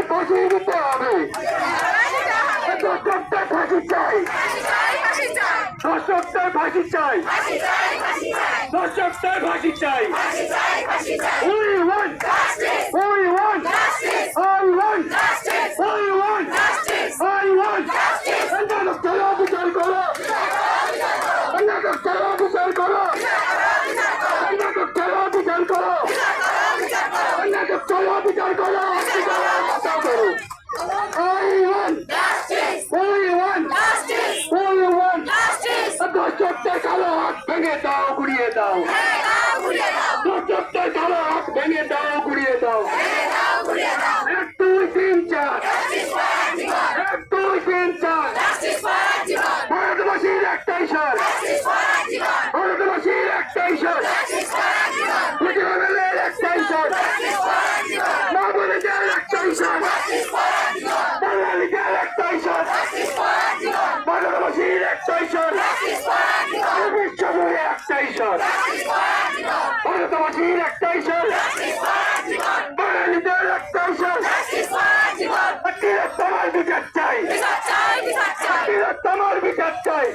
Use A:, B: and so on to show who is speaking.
A: ফাঁসি দিতে হবে, দর্শকদের ফাঁসি চাই, দর্শকদের ফাঁসি চাই, দর্শকদের ফাঁসি চাই। We want justice. We want justice. I want justice. I want justice. I want justice. अन्ना चलो विचार करो, अन्ना चलो विचार करो, अन्ना चलो विचार करो, अन्ना चलो विचार करो, I want justice. We want justice. We want justice. দর্শকদের কালো হাত ভেঙে দাও, গুড়িয়ে দাও, দর্শকদের কালো হাত ভেঙে দাও, গুড়িয়ে দাও। 1 2 3 4 1 2 3 4 ভারতবাসীর একটাই স্বর, ভারতবাসীর একটাই স্বর, মুজিবুরের একটাই স্বর, মাহবুবের একটাই স্বর, বাঙালিদের একটাই স্বর, ভারতবাসীর একটাই স্বর, বিশ্বজুড়ে একটাই স্বর, ভারতবাসীর একটাই স্বর, বাঙালিদের একটাই স্বর। তিলোত্তমার বিচার চাই, তিলোত্তমার বিচার চাই।